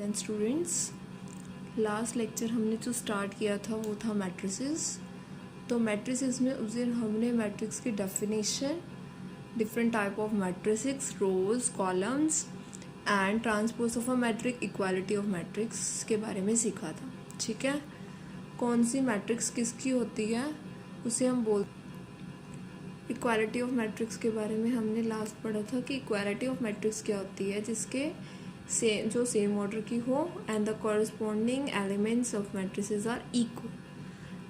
Then students, last lecture हमने जो start किया था वो था मैट्रिसेस। तो मैट्रिसेस में उस दिन हमने मैट्रिक्स की definition, different type of matrices, rows, columns and transpose of a matrix, equality of matrix के बारे में सीखा था। ठीक है, कौन सी मैट्रिक्स किसकी होती है उसे हम बोल। इक्वालिटी ऑफ मैट्रिक्स के बारे में हमने लास्ट पढ़ा था कि इक्वालिटी ऑफ मैट्रिक्स क्या होती है, जिसके सेम ऑर्डर की हो and the corresponding elements of matrices are equal.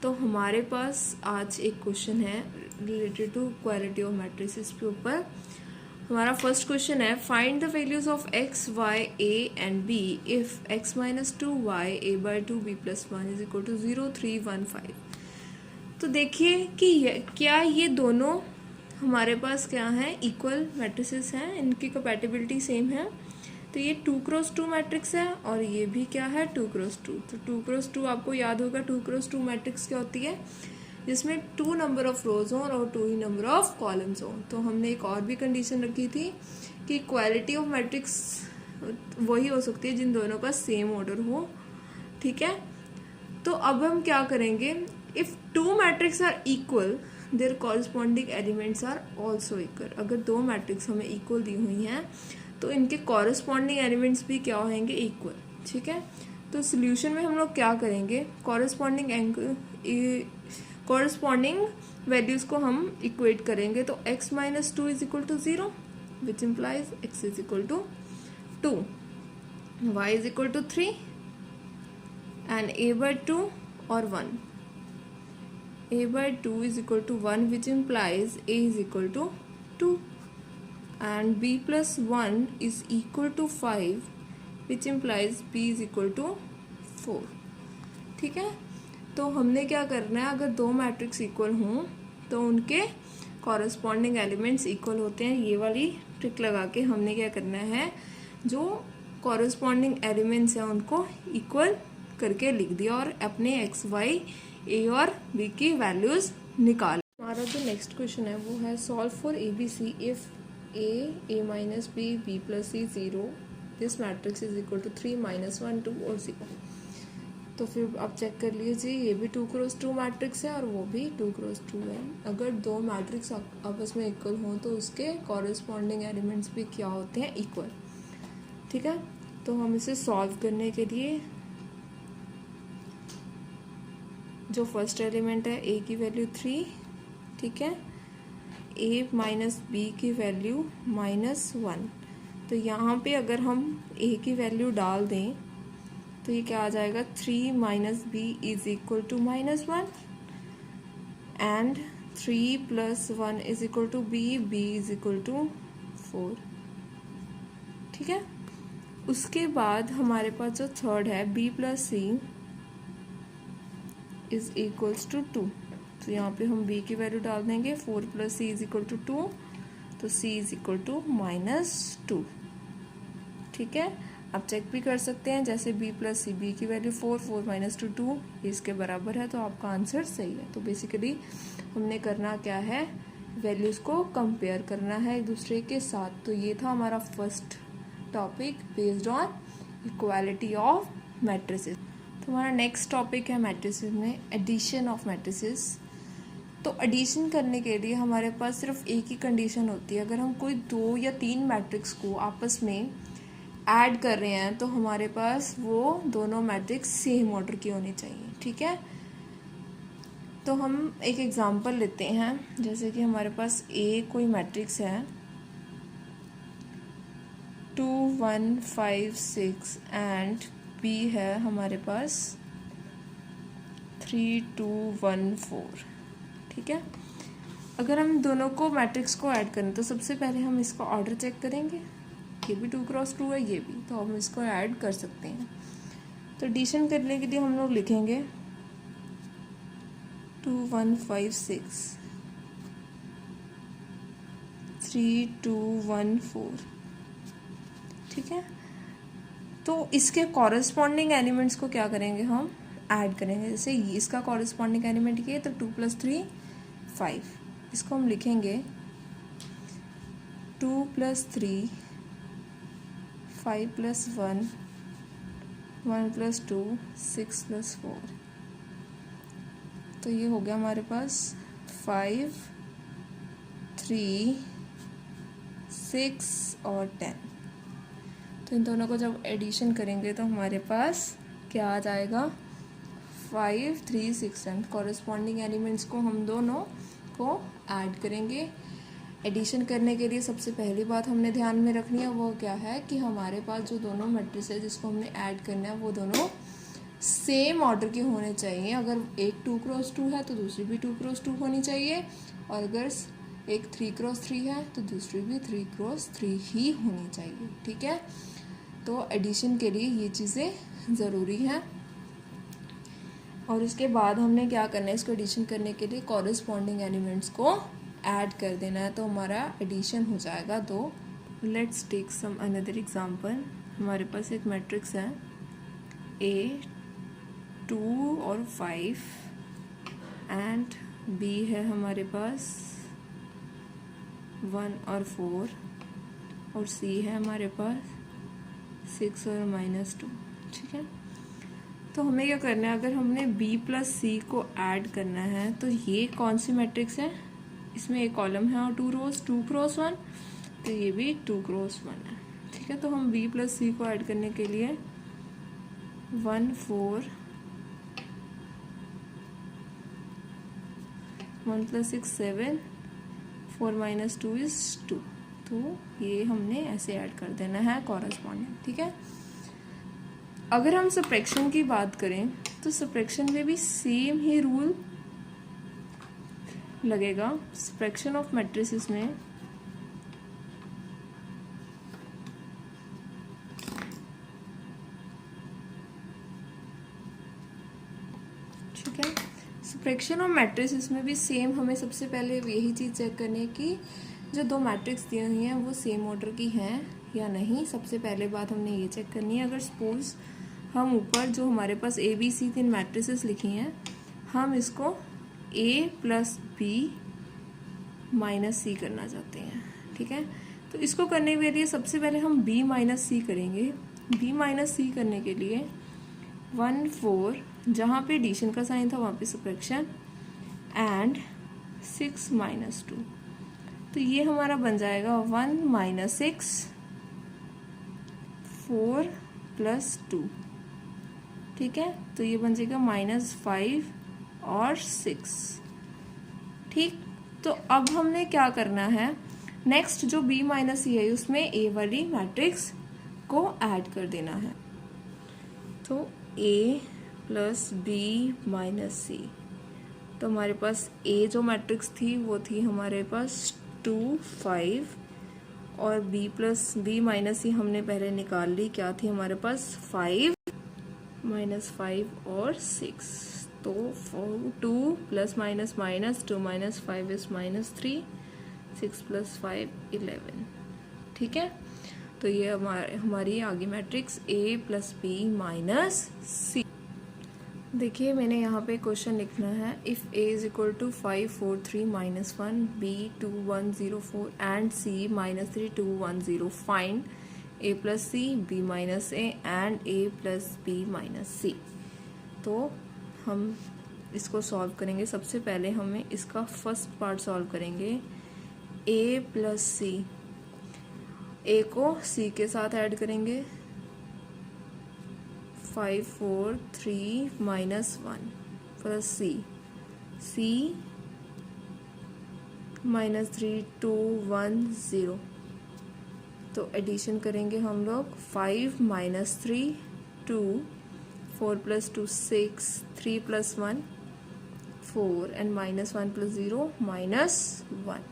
तो हमारे पास आज एक क्वेश्चन है related to equality of matrices के ऊपर। हमारा फर्स्ट क्वेश्चन है, find the values of x, y, a and b if x minus two y a by two B plus one is equal to 0, 3, 1, 5। तो देखिए कि क्या ये दोनों हमारे पास क्या है, इक्वल मैट्रिसेस हैं, इनकी कंपैटिबिलिटी सेम है। तो ये 2x2 मैट्रिक्स है और ये भी क्या है 2x2। तो 2x2 आपको याद होगा 2x2 मैट्रिक्स क्या होती है, जिसमें 2 नंबर ऑफ रोज हों और 2 ही नंबर ऑफ कॉलम्स हों। तो हमने एक और भी कंडीशन रखी थी कि इक्वालिटी ऑफ मैट्रिक्स वही हो सकती है जिन दोनों का सेम ऑर्डर हो। ठीक है, तो अब हम क्या करेंगे, if 2 matrix are equal their corresponding elements are also equal. अगर 2 मैट्रिक्स हमें इक्वल दी हुई हैं तो इनके कॉरस्पॉन्डिंग एलिमेंट्स भी क्या होंगे, इक्वल। ठीक है, तो सोल्यूशन में हम लोग क्या करेंगे, कॉरस्पॉन्डिंग वैल्यूज को हम इक्वेट करेंगे। तो x minus two is equal to 0 which implies x is equal to 2, y is equal to 3 and a by 2 और 1, a by 2 is equal to 1 which implies a is equal to 2 and b plus 1 is equal to 5 which implies b is equal to 4। ठीक है, तो हमने क्या करना है, अगर 2 matrix equal हों तो उनके कॉरस्पॉन्डिंग एलिमेंट्स इक्वल होते हैं। ये वाली ट्रिक लगा के हमने क्या करना है, जो कॉरस्पॉन्डिंग एलिमेंट्स हैं उनको इक्वल करके लिख दिया और अपने एक्स, वाई, ए और बी की वैल्यूज निकाल। हमारा जो नेक्स्ट क्वेश्चन है वो है, solve for a b c if a minus b, b plus c 0, this matrix is equal to 3, minus 1, 2 और 0। तो फिर आप चेक कर लीजिए, ये भी 2x2 मैट्रिक्स है और वो भी 2x2 है। अगर 2 मैट्रिक्स आपस में इक्वल हों तो उसके कॉरस्पॉन्डिंग एलिमेंट्स भी क्या होते हैं, इक्वल। ठीक है, तो हम इसे सॉल्व करने के लिए जो फर्स्ट एलिमेंट है a की वैल्यू 3, ठीक है, a माइनस बी की वैल्यू -1। तो यहाँ पे अगर हम a की वैल्यू डाल दें तो ये क्या आ जाएगा, 3 minus b is equal to -1 and 3 plus 1 is equal to b, b is equal to 4। ठीक है, उसके बाद हमारे पास जो थर्ड है b plus c is equals to 2। तो यहाँ पे हम b की वैल्यू डाल देंगे, 4 plus c is equal to 2, तो c इज इक्वल टू -2। ठीक है, आप चेक भी कर सकते हैं, जैसे b प्लस सी, b की वैल्यू 4, 4 माइनस 2 इसके बराबर है, तो आपका आंसर सही है। तो बेसिकली हमने करना क्या है, वैल्यूज को कंपेयर करना है एक दूसरे के साथ। तो ये था हमारा first topic based on equality of matrices. तो हमारा नेक्स्ट टॉपिक है मैट्रिसेस में एडिशन ऑफ मैट्रिसेस। तो एडिशन करने के लिए हमारे पास सिर्फ एक ही कंडीशन होती है, अगर हम कोई 2 या 3 मैट्रिक्स को आपस में ऐड कर रहे हैं तो हमारे पास वो दोनों मैट्रिक्स सेम ऑर्डर की होनी चाहिए। ठीक है, तो हम एक एग्जांपल लेते हैं, जैसे कि हमारे पास ए कोई मैट्रिक्स है 2, 1, 5, 6 एंड बी है हमारे पास 3, 2, 1, 4। ठीक है, अगर हम दोनों को मैट्रिक्स को ऐड करें तो सबसे पहले हम इसका ऑर्डर चेक करेंगे। ये भी 2x2 है, ये भी, तो हम इसको ऐड कर सकते हैं। तो एडिशन करने के लिए हम लोग लिखेंगे 2, 1, 5, 6, 3, 2, 1, 4। ठीक है, तो इसके कॉरस्पॉन्डिंग एलिमेंट्स को क्या करेंगे, हम ऐड करेंगे। जैसे इसका कॉरस्पॉन्डिंग एलिमेंट ये, तो 2 + 3 5, इसको हम लिखेंगे 2 + 3 5 + 1 1 + 2 6 + 4, तो ये हो गया हमारे पास 5 3 6 और 10। तो इन दोनों को जब एडिशन करेंगे तो हमारे पास क्या आ जाएगा, 5 3 6 10। कॉरेस्पॉन्डिंग एलिमेंट्स को हम दोनों को ऐड करेंगे। एडिशन करने के लिए सबसे पहली बात हमने ध्यान में रखनी है वो क्या है कि हमारे पास जो दोनों मैट्रिक्स है जिसको हमने ऐड करना है वो दोनों सेम ऑर्डर के होने चाहिए। अगर एक 2 × 2 है तो दूसरी भी 2 × 2 होनी चाहिए, और अगर एक 3 × 3 है तो दूसरी भी 3 × 3 ही होनी चाहिए। ठीक है, तो एडिशन के लिए ये चीज़ें ज़रूरी हैं। और उसके बाद हमने क्या करना है, इसको एडिशन करने के लिए कॉरेस्पॉन्डिंग एलिमेंट्स को ऐड कर देना है, तो हमारा एडिशन हो जाएगा 2। Let's take some another example. हमारे पास एक मैट्रिक्स है A 2 और 5 एंड B है हमारे पास 1 और 4 और C है हमारे पास 6 और -2। ठीक है, तो हमें क्या करना है, अगर हमने B + C को ऐड करना है तो ये कौन सी मैट्रिक्स है, इसमें एक कॉलम है और 2 रोज 2 × 1, तो ये भी 2 × 1 है। ठीक है, तो हम B + C को ऐड करने के लिए 1 4 1 + 6 7 4 - 2 = 2, तो ये हमने ऐसे ऐड कर देना है कॉरेस्पॉन्डिंग। ठीक है, अगर हम सब्ट्रैक्शन की बात करें तो सब्ट्रैक्शन में भी सेम ही रूल लगेगा। सब्ट्रैक्शन ऑफ मैट्रिसेस में ठीक है, सब्ट्रैक्शन ऑफ मैट्रिसेस में भी सेम हमें सबसे पहले यही चीज़ चेक करनी है कि जो दो मैट्रिक्स दी हुई हैं वो सेम ऑर्डर की हैं या नहीं। सबसे पहले बात हमने ये चेक करनी है। अगर सपोज हम ऊपर जो हमारे पास ABC 3 मैट्रिसेस लिखी हैं, हम इसको A + B - C करना चाहते हैं। ठीक है, तो इसको करने के लिए सबसे पहले हम B - C करेंगे। B - C करने के लिए 1 4, जहाँ पे एडिशन का साइन था वहाँ पे सब्ट्रैक्शन, एंड 6 - 2, तो ये हमारा बन जाएगा 1 - 6 4 + 2। ठीक है, तो ये बन जाएगा -5 और 6। ठीक, तो अब हमने क्या करना है, नेक्स्ट जो B - C है उसमें A वाली मैट्रिक्स को ऐड कर देना है। तो A + B - C, तो हमारे पास A जो मैट्रिक्स थी वो थी हमारे पास 2 5, और B - C हमने पहले निकाल ली, क्या थी हमारे पास 5 -5 और 6, तो 2 + -2 - 5 = -3, 6 + 5 11। ठीक है, तो ये हमारी आगे मैट्रिक्स A + B - C। देखिए मैंने यहाँ पे क्वेश्चन लिखना है, if A = 5 4 3 -1, B 2 1 0 4 and C -3 2 1 0, find A + C B - A and A + B - C। तो हम इसको सॉल्व करेंगे। सबसे पहले हमें इसका फर्स्ट पार्ट सॉल्व करेंगे। A + C, A को C के साथ ऐड करेंगे, 5 4 3 -1 प्लस C -3 2 1 0, तो एडिशन करेंगे हम लोग 5 - 3 2 4 + 2 6 3 + 1 4 एंड -1 + 0 -1।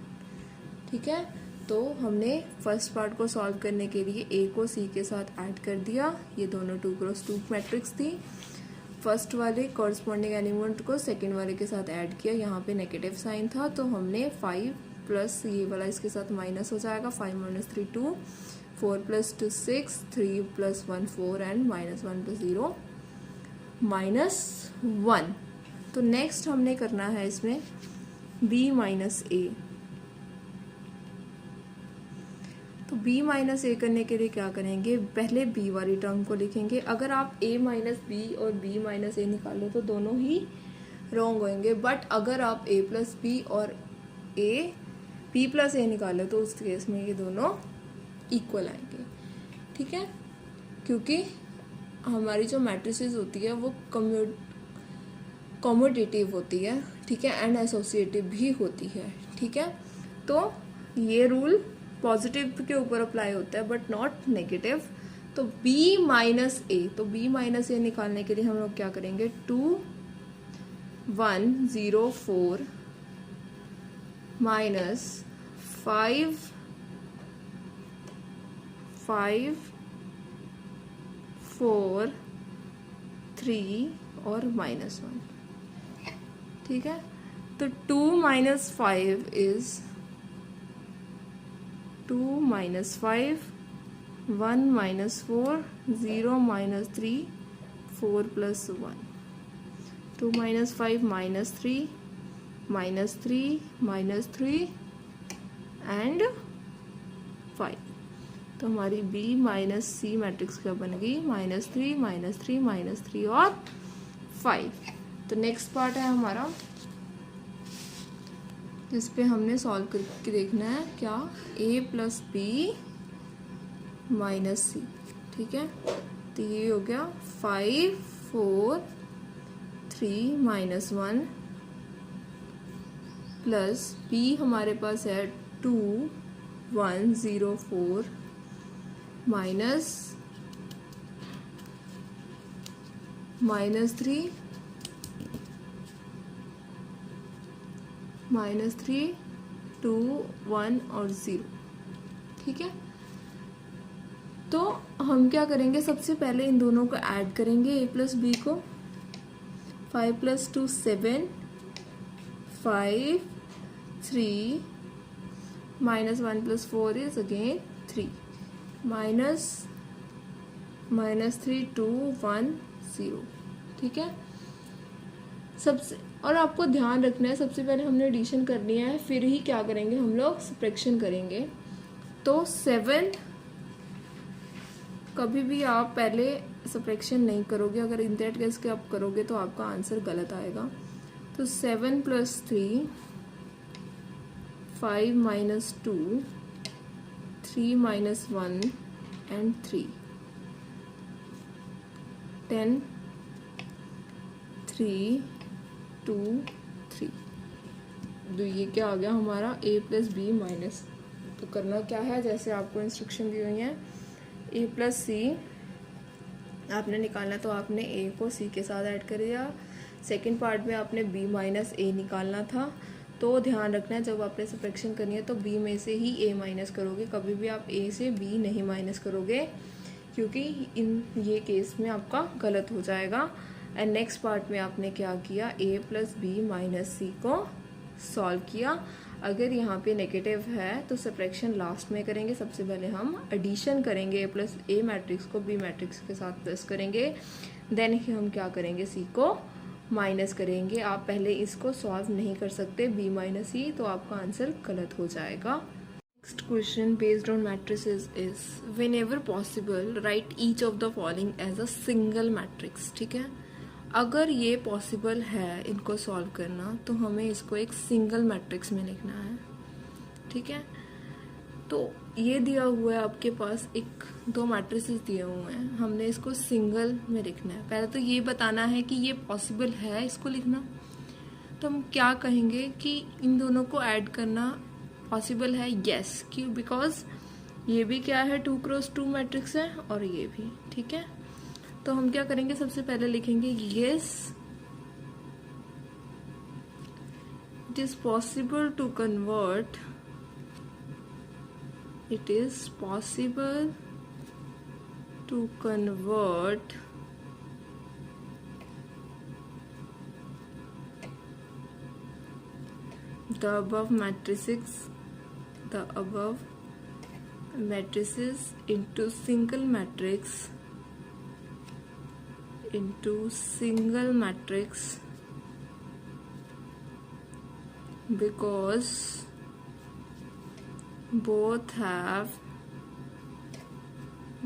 ठीक है, तो हमने फर्स्ट पार्ट को सॉल्व करने के लिए A को C के साथ ऐड कर दिया। ये दोनों 2 × 2 मैट्रिक्स थी। फर्स्ट वाले कॉरस्पॉन्डिंग एलिमेंट को सेकंड वाले के साथ ऐड किया, यहाँ पे नेगेटिव साइन था तो हमने 5 प्लस ये वाला इसके साथ माइनस हो जाएगा, 5 - 3 2 4 + 2 6 3 + 1 4 एंड -1 + 0 -1। तो नेक्स्ट हमने करना है इसमें B - A। तो b माइनस ए करने के लिए क्या करेंगे, पहले b वाली टर्म को लिखेंगे। अगर आप a माइनस बी और b माइनस ए निकालो तो दोनों ही रॉन्ग होंगे, बट अगर आप a प्लस बी और b प्लस ए निकालो तो उस केस में ये दोनों इक्वल आएंगे। ठीक है, क्योंकि हमारी जो मैट्रिसेस होती है वो कम्यूटेटिव होती है, ठीक है, एंड एसोसिएटिव भी होती है। ठीक है, तो ये रूल पॉजिटिव के ऊपर अप्लाई होता है बट नॉट नेगेटिव। तो b माइनस ए, तो b माइनस ए निकालने के लिए हम लोग क्या करेंगे, 2104 माइनस 5 4 3 और -1। ठीक है, तो 2 minus 5 is 2 minus 5, 1 minus 4, 0 minus 3, 4 plus 1, 2 minus 5 minus 3, minus 3 and 5। तो हमारी b माइनस सी मैट्रिक्स क्या बन गई, -3 और 5। तो नेक्स्ट पार्ट है हमारा जिस पे हमने सॉल्व करके देखना है क्या, a प्लस बी माइनस सी। ठीक है, तो ये हो गया 5 4 3 -1 प्लस b हमारे पास है 2 1 0 4 माइनस -3 2 1 और 0। ठीक है, तो हम क्या करेंगे, सबसे पहले इन दोनों को ऐड करेंगे, a प्लस बी को। 5 प्लस 2 7, 5 3 -1 प्लस 4 इज अगेन 3 -3 2 1 0। ठीक है, सबसे और आपको ध्यान रखना है, सबसे पहले हमने एडिशन करनी है, फिर ही क्या करेंगे हम लोग, सब्ट्रैक्शन करेंगे। तो 7 कभी भी आप पहले सब्ट्रैक्शन नहीं करोगे, अगर इन दैट केस के आप करोगे तो आपका आंसर गलत आएगा। तो 7 प्लस 3 5 माइनस 2 3 माइनस 1 एंड 3 10 3 2 3। तो ये क्या आ गया हमारा, a प्लस बी माइनस। तो करना क्या है, जैसे आपको इंस्ट्रक्शन दी हुई है, a प्लस सी आपने निकालना, तो आपने a को c के साथ ऐड कर दिया। सेकंड पार्ट में आपने b माइनस a निकालना था। तो ध्यान रखना है, जब आपने सब्ट्रैक्शन करनी है तो b में से ही a माइनस करोगे, कभी भी आप a से b नहीं माइनस करोगे, क्योंकि ये केस में आपका गलत हो जाएगा। एंड नेक्स्ट पार्ट में आपने क्या किया, a प्लस बी माइनस सी को सॉल्व किया। अगर यहाँ पे नेगेटिव है तो सब्ट्रैक्शन लास्ट में करेंगे। सबसे पहले हम एडिशन करेंगे, a प्लस ए मैट्रिक्स को b मैट्रिक्स के साथ प्लस करेंगे, देन हम क्या करेंगे, c को माइनस करेंगे। आप पहले इसको सॉल्व नहीं कर सकते b माइनस सी, तो आपका आंसर गलत हो जाएगा। Next question based on matrices is whenever possible write each of the following as a single matrix. ठीक है, अगर ये पॉसिबल है इनको सॉल्व करना, तो हमें इसको एक सिंगल मैट्रिक्स में लिखना है। ठीक है, तो ये दिया हुआ है आपके पास, एक दो मैट्रिसेस दिए हुए हैं, हमने इसको सिंगल में लिखना है। पहले तो ये बताना है कि ये पॉसिबल है इसको लिखना। तो हम क्या कहेंगे कि इन दोनों को ऐड करना पॉसिबल है, यस, क्यों, बिकॉज ये भी क्या है 2 क्रॉस 2 मैट्रिक्स है और ये भी। ठीक है, तो हम क्या करेंगे, सबसे पहले लिखेंगे yes it is possible to convert, it is possible to convert the above matrices into single matrix because both have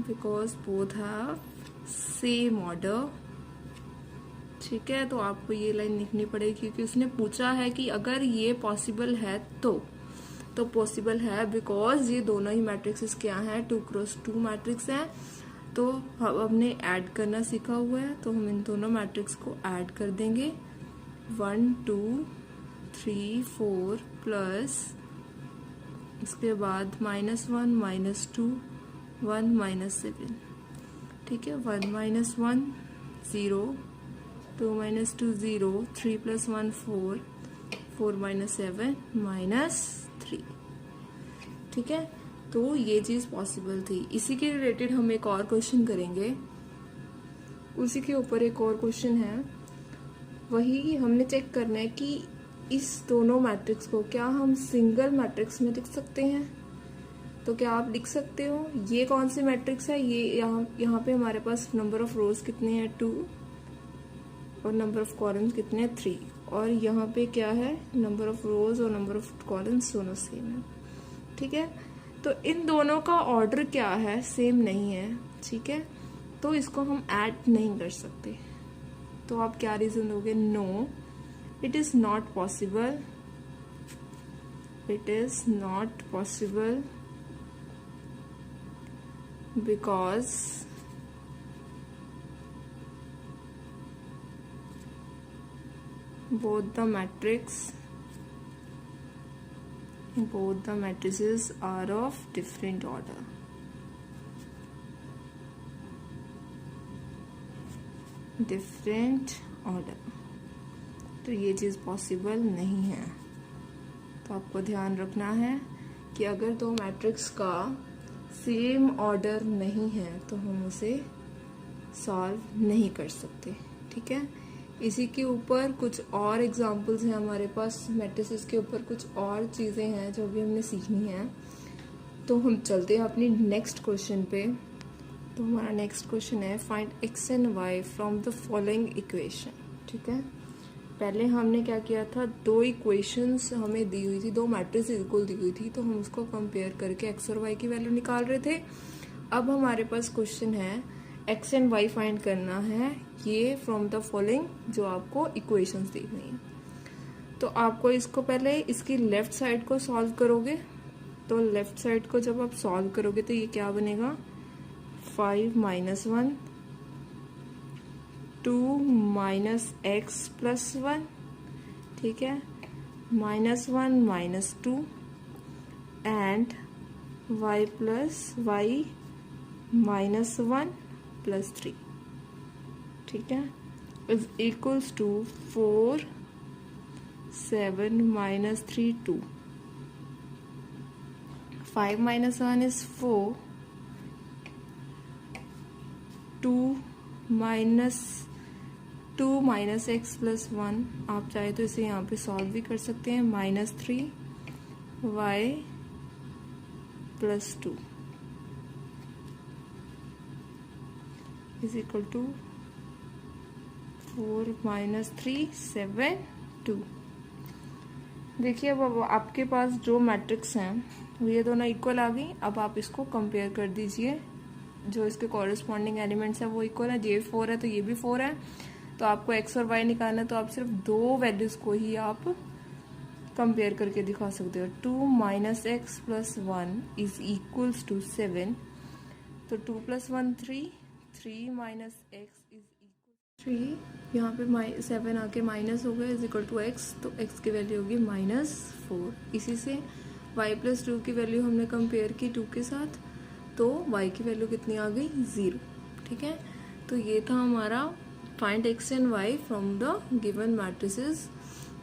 because both have same order. ठीक है, तो आपको ये लाइन लिखनी पड़ेगी क्योंकि उसने पूछा है कि अगर ये पॉसिबल है तो पॉसिबल है बिकॉज ये दोनों ही मैट्रिक्स क्या हैं, 2x2 मैट्रिक्स हैं। तो हमने ऐड करना सीखा हुआ है, तो हम इन दोनों मैट्रिक्स को ऐड कर देंगे। 1 2 3 4 प्लस इसके बाद -1 -2 1 -7। ठीक है, 1 - 1 0, 2 - 2 0, 3 + 1 4, 4 - 7 -3। ठीक है, तो ये चीज पॉसिबल थी। इसी के रिलेटेड हम एक और क्वेश्चन करेंगे, उसी के ऊपर एक और क्वेश्चन है। वही हमने चेक करना है कि इस दोनों मैट्रिक्स को क्या हम सिंगल मैट्रिक्स में लिख सकते हैं। तो क्या आप लिख सकते हो, ये कौन सी मैट्रिक्स है, ये यहाँ पे हमारे पास नंबर ऑफ रोज कितने हैं 2 और नंबर ऑफ कॉलम्स कितने हैं 3, और यहाँ पे क्या है नंबर ऑफ रोज और नंबर ऑफ कॉलम्स दोनों सेम है। ठीक है, तो इन दोनों का ऑर्डर क्या है, सेम नहीं है। ठीक है, तो इसको हम ऐड नहीं कर सकते। तो आप क्या रीजन दोगे, no it is not possible, it is not possible because both the matrices are of different order। तो ये चीज पॉसिबल नहीं है। तो आपको ध्यान रखना है कि अगर दो मैट्रिक्स का सेम ऑर्डर नहीं है तो हम उसे सॉल्व नहीं कर सकते। ठीक है, इसी के ऊपर कुछ और एग्जांपल्स हैं हमारे पास, मैट्रिसेस के ऊपर कुछ और चीज़ें हैं जो भी हमने सीखनी है। तो हम चलते हैं अपनी नेक्स्ट क्वेश्चन पे। तो हमारा नेक्स्ट क्वेश्चन है find x and y from the following equation. ठीक है, पहले हमने क्या किया था, दो इक्वेशंस हमें दी हुई थी, दो मैट्रिक्स इक्वल दी हुई थी, तो हम उसको कंपेयर करके x और y की वैल्यू निकाल रहे थे। अब हमारे पास क्वेश्चन है x एंड y फाइंड करना है, ये फ्रॉम द फॉलोइंग जो आपको इक्वेशंस दी हुई हैं। तो आपको इसको पहले इसकी लेफ्ट साइड को सॉल्व करोगे, तो लेफ्ट साइड को जब आप सॉल्व करोगे तो ये क्या बनेगा, 5 - 1 2 - x + 1। ठीक है, -1 - 2 एंड y + y -1 + 3। ठीक है, is equals to 4 7 - 3 2। 5 - 1 is 4, 2 - x + 1। आप चाहे तो इसे यहाँ पे सॉल्व भी कर सकते हैं, -3 y + 2 इज इक्वल टू 4 - 3 7 2। देखिए अब आपके पास जो मैट्रिक्स हैं ये दोनों इक्वल आ गई। अब आप इसको कंपेयर कर दीजिए, जो इसके कॉरेस्पॉन्डिंग एलिमेंट्स है वो इक्वल है, ये 4 है तो ये भी 4 है। तो आपको x और y निकालना है, तो आप सिर्फ दो वैल्यूज को ही आप कंपेयर करके दिखा सकते हो। 2 - x + 1 इज इक्वल्स टू 7। तो 2 + 1 3, 3 - x इज इक्वल 3। यहाँ पे 7 आके माइनस हो गए, इज इक्वल टू x, तो x की वैल्यू होगी -4। इसी से y + 2 की वैल्यू हमने कंपेयर की 2 के साथ, तो y की वैल्यू कितनी आ गई, 0। ठीक है, तो ये था हमारा find x and y from the given matrices.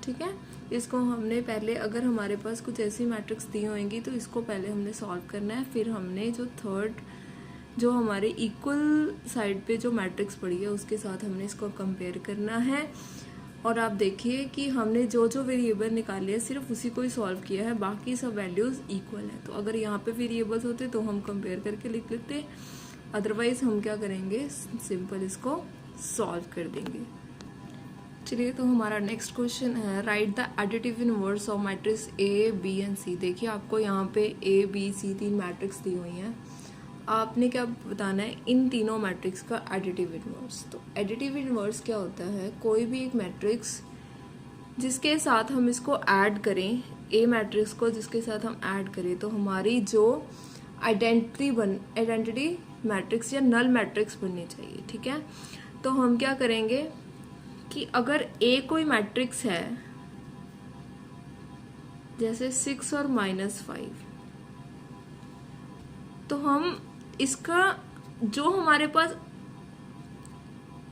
ठीक है, इसको हमने पहले, अगर हमारे पास कुछ ऐसी मैट्रिक्स दी होंगी तो इसको पहले हमने सॉल्व करना है, फिर हमने जो थर्ड जो हमारे इक्वल साइड पे जो मैट्रिक्स पड़ी है उसके साथ हमने इसको कंपेयर करना है। और आप देखिए कि हमने जो जो वेरिएबल निकाले हैं सिर्फ उसी को ही सॉल्व किया है, बाकी सब वैल्यूज इक्वल है। तो अगर यहाँ पे वेरिएबल्स होते तो हम कंपेयर करके लिख लेते, अदरवाइज हम क्या करेंगे, सिंपल इसको सॉल्व कर देंगे। चलिए, तो हमारा नेक्स्ट क्वेश्चन है right the additive inverse of matrix A B and C। देखिए आपको यहाँ पे A B C 3 मैट्रिक्स दी हुई हैं। आपने क्या बताना है, इन तीनों मैट्रिक्स का एडिटिव इनवर्स। तो एडिटिव इनवर्स क्या होता है, कोई भी एक मैट्रिक्स जिसके साथ हम इसको ऐड करें, ए मैट्रिक्स को जिसके साथ हम ऐड करें, तो हमारी जो आइडेंटिटी मैट्रिक्स या नल मैट्रिक्स बननी चाहिए। ठीक है, तो हम क्या करेंगे कि अगर ए कोई मैट्रिक्स है जैसे 6 और -5, तो हम इसका जो हमारे पास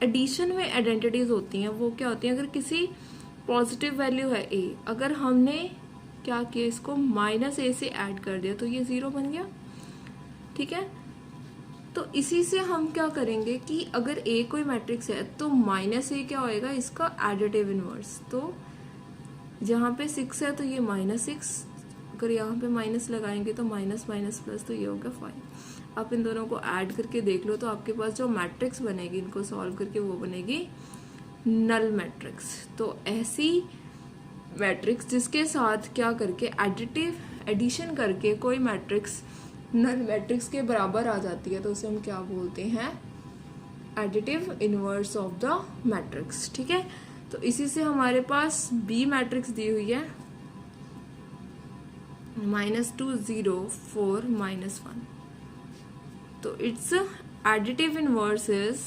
एडिशन में आइडेंटिटीज होती हैं वो क्या होती हैं, अगर किसी पॉजिटिव वैल्यू है ए, अगर हमने क्या किया इसको -a से ऐड कर दिया तो ये 0 बन गया। ठीक है, तो इसी से हम क्या करेंगे कि अगर ए कोई मैट्रिक्स है तो -a क्या होएगा, इसका एडिटिव इनवर्स। तो जहाँ पे 6 है तो ये -6, अगर यहाँ पे माइनस लगाएंगे तो माइनस माइनस प्लस, तो ये होगा 5। आप इन दोनों को ऐड करके देख लो तो आपके पास जो मैट्रिक्स बनेगी, इनको सॉल्व करके वो बनेगी नल मैट्रिक्स। तो ऐसी मैट्रिक्स जिसके साथ क्या करके एडिशन करके कोई मैट्रिक्स नल मैट्रिक्स के बराबर आ जाती है तो उसे हम क्या बोलते हैं, additive inverse of the matrix. ठीक है, तो इसी से हमारे पास बी मैट्रिक्स दी हुई है -2 0 4 -1, तो it's additive inverse is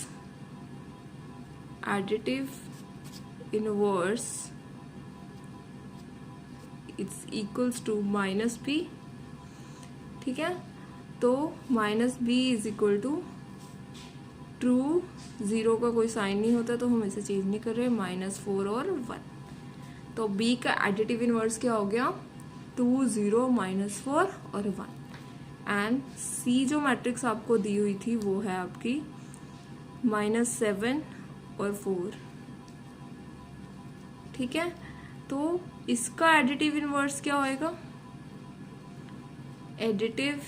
it's equals to -b। ठीक है, तो -b is equal to true, 0 का कोई साइन नहीं होता तो हम इसे चेंज नहीं कर रहे, -4 और 1। तो b का एडिटिव इनवर्स क्या हो गया, 2 0 -4 और 1। एंड सी जो मैट्रिक्स आपको दी हुई थी वो है आपकी -7 और 4। ठीक है, तो इसका एडिटिव इनवर्स क्या होएगा, additive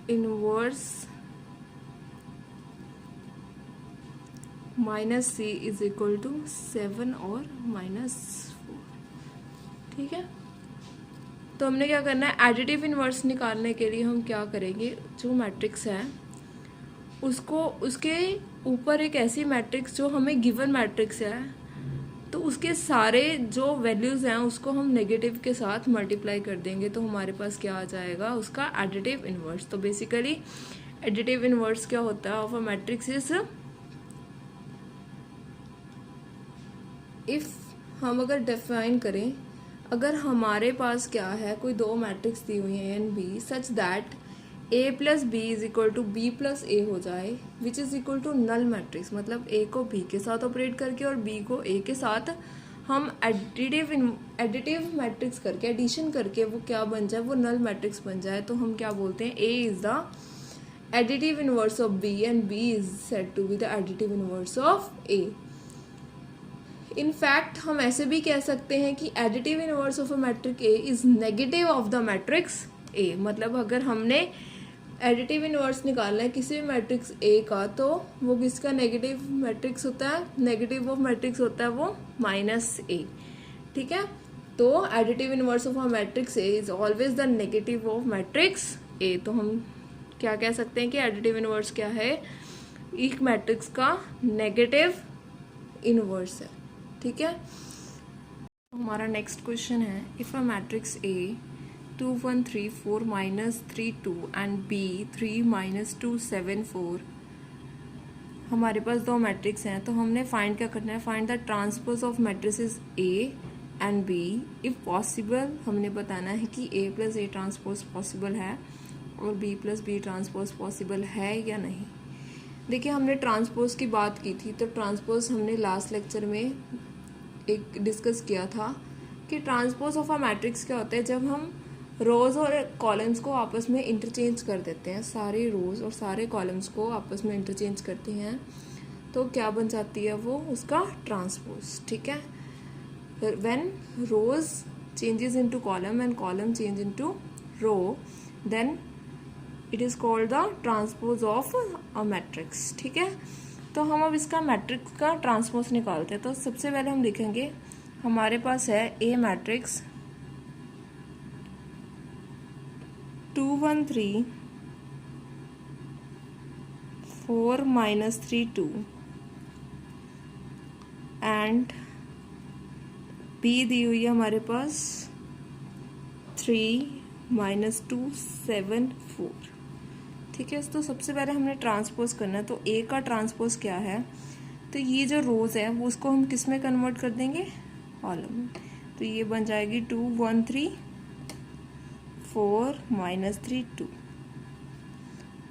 inverse -c is equal to 7 और -4। ठीक है, तो हमने क्या करना है, एडिटिव इनवर्स निकालने के लिए हम क्या करेंगे, जो मैट्रिक्स है उसको उसके ऊपर एक ऐसी मैट्रिक्स जो हमें गिवन मैट्रिक्स है तो उसके सारे जो वैल्यूज हैं उसको हम नेगेटिव के साथ मल्टीप्लाई कर देंगे तो हमारे पास क्या आ जाएगा, उसका एडिटिव इनवर्स। तो बेसिकली एडिटिव इनवर्स क्या होता है of a matrix is, if हम अगर डिफाइन करें, अगर हमारे पास क्या है, कोई दो मैट्रिक्स दी हुई है and B such that a plus B is equal to B plus A हो जाए, which is equal to null matrix, मतलब a को b के साथ ऑपरेट करके और b को a के साथ हम एडिटिव मैट्रिक्स करके एडिशन करके वो क्या बन जाए, वो नल मैट्रिक्स बन जाए, तो हम क्या बोलते हैं, a is the additive inverse of b and b is said to be the additive inverse of a। In fact हम ऐसे भी कह सकते हैं कि additive inverse of a matrix a is negative of the matrix a, मतलब अगर हमने एडिटिव इनवर्स निकालना है किसी भी मैट्रिक्स ए का तो वो किसका नेगेटिव मैट्रिक्स होता है, नेगेटिव ऑफ मैट्रिक्स होता है वो -a। ठीक है, तो additive inverse of a matrix A is always the negative of matrix A. तो हम क्या कह सकते हैं कि एडिटिव इनवर्स क्या है, एक मैट्रिक्स का नेगेटिव इनवर्स है। ठीक है, हमारा नेक्स्ट क्वेश्चन है, if a matrix a 2 1 3 4 -3 2 and b 3 -2 7 4, हमारे पास दो मैट्रिक्स हैं तो हमने फाइंड क्या करना है, find the transpose of matrices a and b if possible. हमने बताना है कि a plus a transpose possible है और b plus B transpose possible है या नहीं। देखिए हमने ट्रांसपोज की बात की थी, तो ट्रांसपोज हमने लास्ट लेक्चर में एक डिस्कस किया था कि ट्रांसपोज ऑफ अ मैट्रिक्स क्या होता है, जब हम रोज और कॉलम्स को आपस में इंटरचेंज कर देते हैं, सारे रोज और सारे कॉलम्स को आपस में इंटरचेंज करते हैं तो क्या बन जाती है वो, उसका ट्रांसपोज। ठीक है, when rows changes into column and column change into row then it is called the transpose of a matrix. ठीक है, तो हम अब इसका मैट्रिक्स का ट्रांसपोज निकालते हैं। तो सबसे पहले हम लिखेंगे, हमारे पास है A matrix 213 4 minus 3 2 and B दी हुई है हमारे पास 3 minus 2 7 4। ठीक है, तो सबसे पहले हमने ट्रांसपोज करना है। तो ए का ट्रांसपोज क्या है, तो ये जो रोज है वो उसको हम किस में कन्वर्ट कर देंगे, कॉलम में। तो ये बन जाएगी 2 1 3 4 minus 3 2।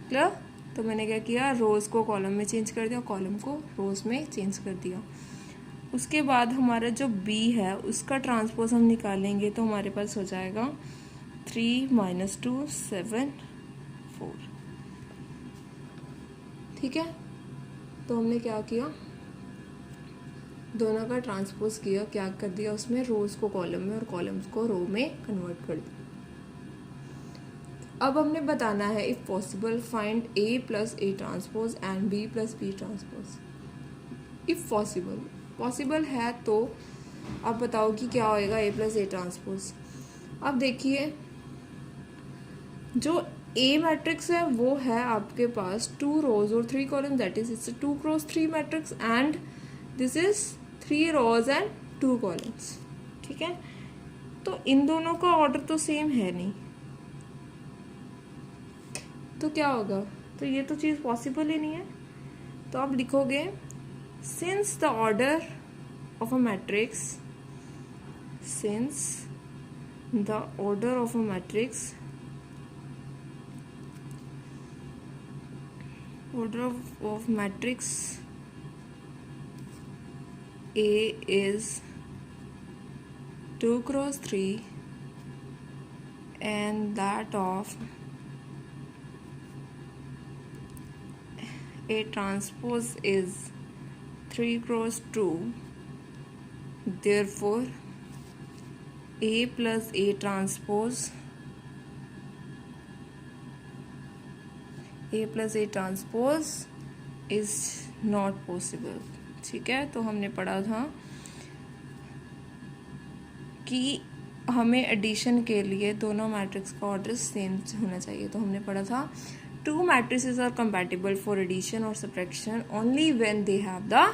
क्लियर। तो मैंने क्या किया, रोज को कॉलम में चेंज कर दिया, कॉलम को रोज में चेंज कर दिया। उसके बाद हमारा जो बी है उसका ट्रांसपोज हम निकालेंगे, तो हमारे पास हो जाएगा 3 minus 2 7 4। ठीक है, तो हमने क्या किया, दोनों का ट्रांसपोज किया, क्या कर दिया उसमें, रोज को कॉलम में और कॉलम्स को रो में कन्वर्ट कर दिया। अब हमने बताना है if possible find a plus a transpose and B plus B transpose. If possible है तो अब बताओ कि क्या होएगा ए प्लस ए ट्रांसपोज। अब देखिए, जो ए मैट्रिक्स है वो है आपके पास 2 rows और 3 columns, that is it's 2 cross 3 matrix and this is 3 rows and 2 columns। ठीक है, तो इन दोनों का ऑर्डर तो सेम है नहीं, तो क्या होगा, तो ये तो चीज पॉसिबल ही नहीं है। तो आप लिखोगे since the order of a matrix, since the order of a matrix, order of matrix A is 2 cross 3 and that of A transpose is 3 cross 2, therefore A plus A transpose A plus A transpose is not possible। ठीक है, तो हमने पढ़ा था कि हमें addition के लिए दोनों मैट्रिक्स का ऑर्डर सेम होना चाहिए। तो हमने पढ़ा था 2 matrices are compatible for addition or subtraction only when they have the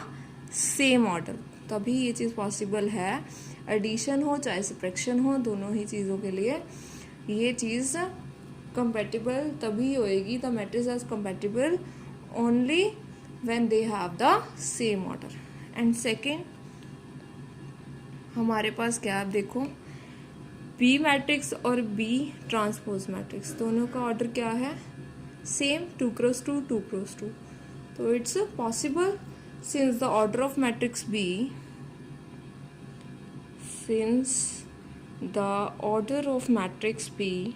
same order। तभी ये चीज़ पॉसिबल है, एडिशन हो चाहे सब्ट्रैक्शन हो, दोनों ही चीज़ों के लिए ये चीज़ कंपेटिबल तभी होएगी। The matrix are compatible only when they have the same order. And second हमारे पास क्या है, देखो बी मैट्रिक्स और बी ट्रांसपोज मैट्रिक्स दोनों का ऑर्डर क्या है, सेम 2 cross 2 2 cross 2। तो it's possible since the order of matrix b, since the order of matrix b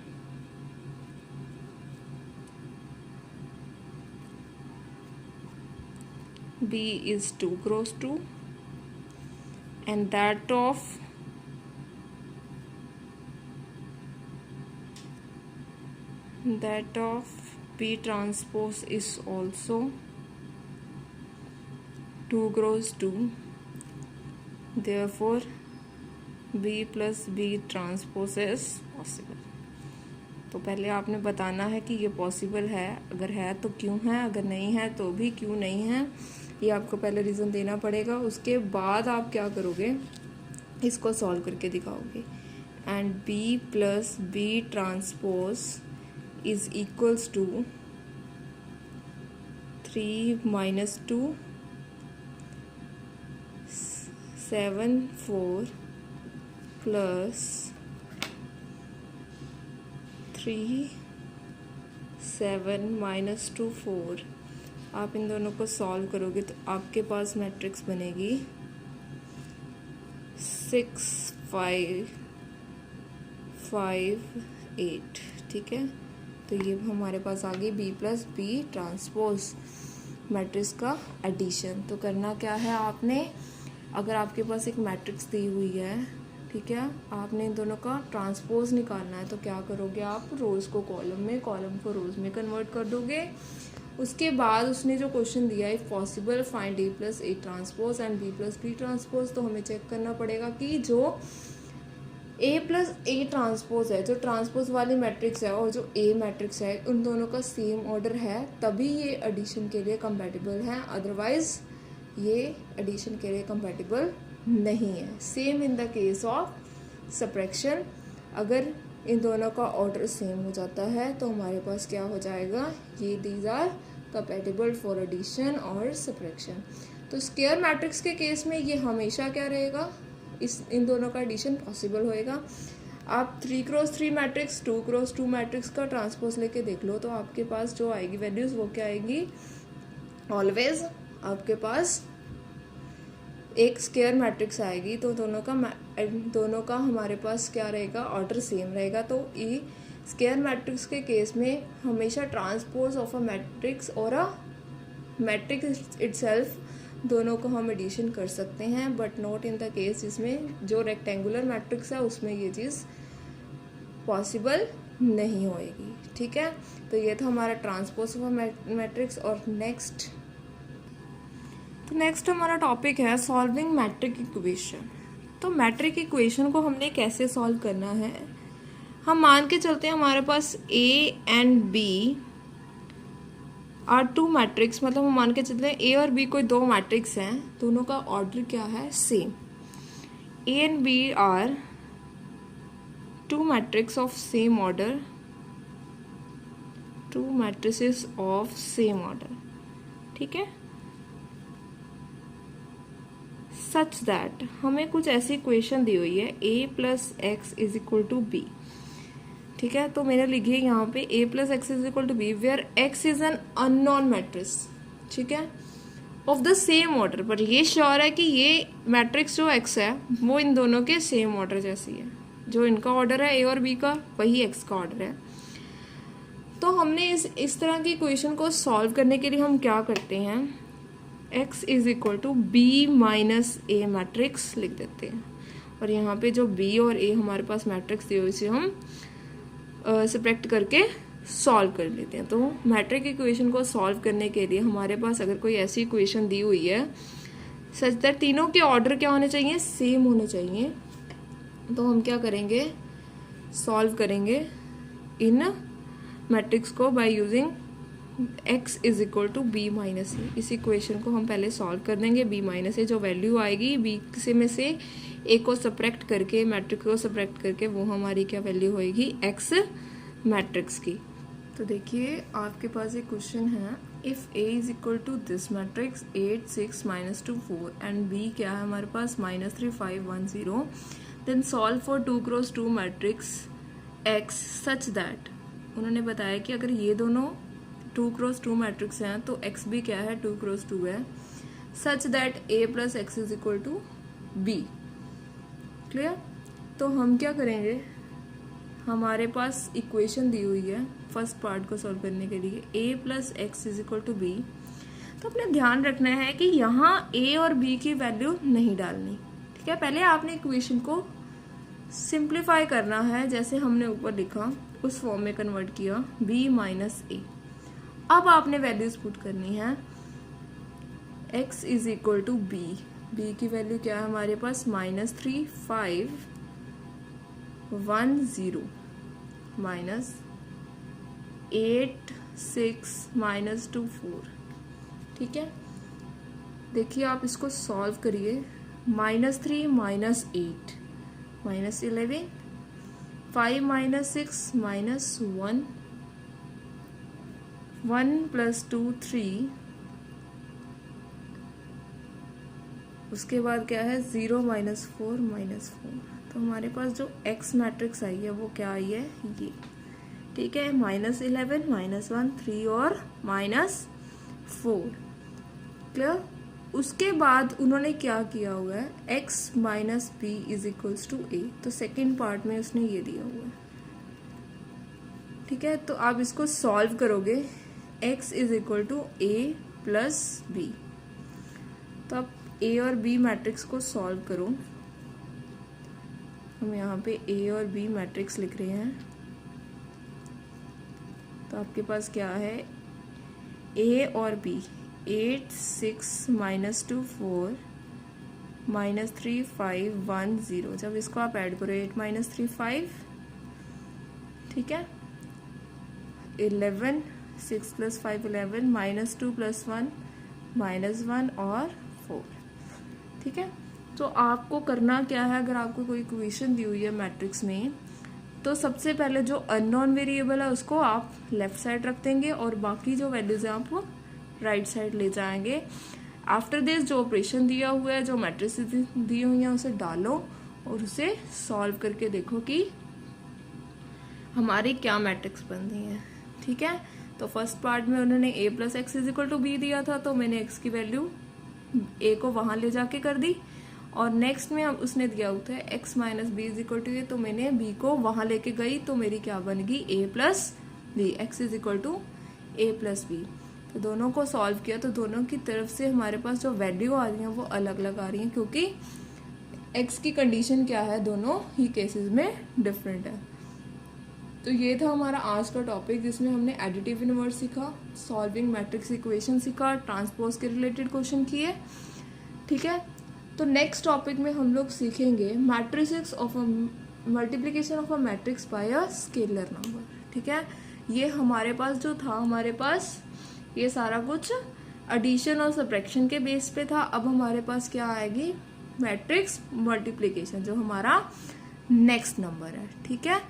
B is 2 cross 2 and that of B transpose is also 2 cross 2, therefore B plus B transpose is possible। तो पहले आपने बताना है कि ये possible है, अगर है तो क्यों है, अगर नहीं है तो भी क्यों नहीं है, ये आपको पहले रीज़न देना पड़ेगा। उसके बाद आप क्या करोगे, इसको सॉल्व करके दिखाओगे। And B plus B transpose is equals to 3 minus 2 7 4 plus 3 7 minus 2 4। आप इन दोनों को सॉल्व करोगे तो आपके पास मैट्रिक्स बनेगी 6 5 5 8। ठीक है, तो ये हमारे पास आ गई b plus B transpose matrix का एडिशन। तो करना क्या है, आपने अगर आपके पास एक मैट्रिक्स दी हुई है, ठीक है, आपने इन दोनों का ट्रांसपोज निकालना है, तो क्या करोगे आप, रोज़ को कॉलम में, कॉलम को रोज़ में कन्वर्ट कर दोगे। उसके बाद उसने जो क्वेश्चन दिया है, if possible find a plus a transpose and B plus B transpose, तो हमें चेक करना पड़ेगा कि जो ए प्लस ए ट्रांसपोज है, जो ट्रांसपोज वाली मैट्रिक्स है और जो ए मैट्रिक्स है, उन दोनों का सेम ऑर्डर है, तभी ये एडिशन के लिए कंपैटिबल है, अदरवाइज ये एडिशन के लिए कंपैटिबल नहीं है। Same in the case of subtraction, अगर इन दोनों का ऑर्डर सेम हो जाता है तो हमारे पास क्या हो जाएगा, ये these are compatible for addition और सब्ट्रैक्शन। तो स्क्वायर मैट्रिक्स के केस में ये हमेशा क्या रहेगा, इन दोनों का एडिशन पॉसिबल होएगा। आप 3x3 मैट्रिक्स 2x2 मैट्रिक्स का ट्रांसपोज लेके देख लो, तो आपके पास जो आएगी वैल्यूज वो क्या आएगी, ऑलवेज आपके पास एक स्क्वायर मैट्रिक्स आएगी, तो दोनों का हमारे पास क्या रहेगा, ऑर्डर सेम रहेगा। तो ये स्क्वायर मैट्रिक्स के केस में हमेशा ट्रांसपोज ऑफ अ मैट्रिक्स और अ मैट्रिक्स इटसेल्फ दोनों को हम एडिशन कर सकते हैं, but not in the case जिसमें जो रेक्टेंगुलर मैट्रिक्स है उसमें ये चीज़ पॉसिबल नहीं होएगी। ठीक है, तो ये था हमारा ट्रांसपोज ऑफ मैट्रिक्स। और नेक्स्ट हमारा टॉपिक है सॉल्विंग मैट्रिक इक्वेशन। तो मैट्रिक इक्वेशन को हमने कैसे सॉल्व करना है, हम मान के चलते हैं हमारे पास A and B are two matrix, मतलब हम मान के चलते हैं ए और बी कोई दो मैट्रिक्स हैं, दोनों का ऑर्डर क्या है, same. A and B are two matrix of same order, two matrices of same order. ठीक है, सच दैट हमें कुछ ऐसी इक्वेशन दी हुई है a plus x is equal to b. ठीक है, तो मैंने लिखी है यहाँ पे a plus x is equal to b where x is an unknown matrix. ठीक है, ऑफ द सेम ऑर्डर, पर ये श्योर है कि ये मैट्रिक्स जो x है वो इन दोनों के सेम ऑर्डर जैसी है, जो इनका ऑर्डर है a और b का वही x का ऑर्डर है। तो हमने इस तरह की इक्वेशन को सॉल्व करने के लिए हम क्या करते हैं, x is equal to B minus a matrix लिख देते हैं, और यहाँ पे जो b और a हमारे पास मैट्रिक्स दी हुई इसे हम सब्ट्रैक्ट करके सॉल्व कर लेते हैं। तो मैट्रिक इक्वेशन को सॉल्व करने के लिए हमारे पास अगर कोई ऐसी इक्वेशन दी हुई है सच दैट तीनों के ऑर्डर क्या होने चाहिए, सेम होने चाहिए, तो हम क्या करेंगे, सॉल्व करेंगे इन मैट्रिक्स को by using x is equal to B minus A. इस इक्वेशन को हम पहले सॉल्व कर देंगे, b माइनस ए जो वैल्यू आएगी b से में से a को सब्ट्रैक्ट करके, मैट्रिक्स को सब्ट्रैक्ट करके, वो हमारी क्या वैल्यू होएगी, x मैट्रिक्स की। तो देखिए आपके पास एक क्वेश्चन है, if a is equal to this matrix 8 6 -2 4 and b क्या है हमारे पास -3 5 1 0, then solve for 2x2 matrix x such that, उन्होंने बताया कि अगर ये दोनों 2x2 मैट्रिक्स हैं तो x भी क्या है, 2x2 है, such that a plus x is equal to b। Clear, तो हम क्या करेंगे, हमारे पास इक्वेशन दी हुई है फर्स्ट पार्ट को सॉल्व करने के लिए a plus x is equal to b। तो अपने ध्यान रखना है कि यहाँ a और b की वैल्यू नहीं डालनी। ठीक है, पहले आपने इक्वेशन को सिंप्लीफाई करना है, जैसे हमने ऊपर लिखा उस फॉर्म में कन्वर्ट किया, b माइनस ए। अब आपने वैल्यूज पुट करनी है, x is equal to b, b की वैल्यू क्या है हमारे पास, -3 5 1 0 माइनस 8 6 -2 4। ठीक है, देखिए आप इसको सॉल्व करिए, -3 -8 -11 5 -6 -1 1 + 2 3, उसके बाद क्या है 0 -4 -4। तो हमारे पास जो x मैट्रिक्स आई है वो क्या आई है, ये। ठीक है, -11 -1 3 और -4। क्लियर, उसके बाद उन्होंने क्या किया हुआ है, x minus b is equals to a, तो सेकेंड पार्ट में उसने ये दिया हुआ है। ठीक है, तो आप इसको सॉल्व करोगे, x is equal to a plus b। तो आप a और b मैट्रिक्स को सॉल्व करो, हम यहाँ पे a और b मैट्रिक्स लिख रहे हैं। तो आपके पास क्या है, a और b 8 6 -2 4 -3 5 1 0। जब इसको आप ऐड करो 8 - 3 5, ठीक है, 11 6 + 5 11 -2 + 1 -1 और 4, ठीक है। तो आपको करना क्या है, अगर आपको कोई इक्वेशन दी हुई है मैट्रिक्स में, तो सबसे पहले जो अननोन वेरिएबल है उसको आप लेफ्ट साइड रख देंगे और बाकी जो वैल्यूज हैं आप राइट साइड ले जाएंगे। आफ्टर दिस जो ऑपरेशन दिया हुआ है, जो मैट्रिक्स दी हुई है, उसे डालो और उसे सॉल्व करके देखो कि हमारी क्या मैट्रिक्स बन रही है, ठीक है। तो फर्स्ट पार्ट में उन्होंने a + x = b दिया था, तो मैंने x की वैल्यू a को वहां ले जाके कर दी, और नेक्स्ट में अब उसने दिया हुआ है x - b = a, तो मैंने b को वहां लेके गई, तो मेरी क्या बनेगी a + b, x = a + b। तो दोनों को सॉल्व किया तो दोनों की तरफ से हमारे पास जो वैल्यू आ रही है वो अलग अलग आ रही है, क्योंकि x की कंडीशन क्या है, दोनों ही केसेस में डिफरेंट है। तो ये था हमारा आज का टॉपिक, जिसमें हमने एडिटिव इनवर्स सीखा, सॉल्विंग मैट्रिक्स इक्वेशन सीखा, ट्रांसपोज के रिलेटेड क्वेश्चन किए, ठीक है। तो नेक्स्ट टॉपिक में हम लोग सीखेंगे matrices of multiplication of a matrix bye a scalar number, ठीक है। ये हमारे पास जो था, हमारे पास ये सारा कुछ एडिशन और सब्ट्रैक्शन के बेस पे था। अब हमारे पास क्या आएगी, मैट्रिक्स मल्टीप्लिकेशन, जो हमारा नेक्स्ट नंबर है, ठीक है।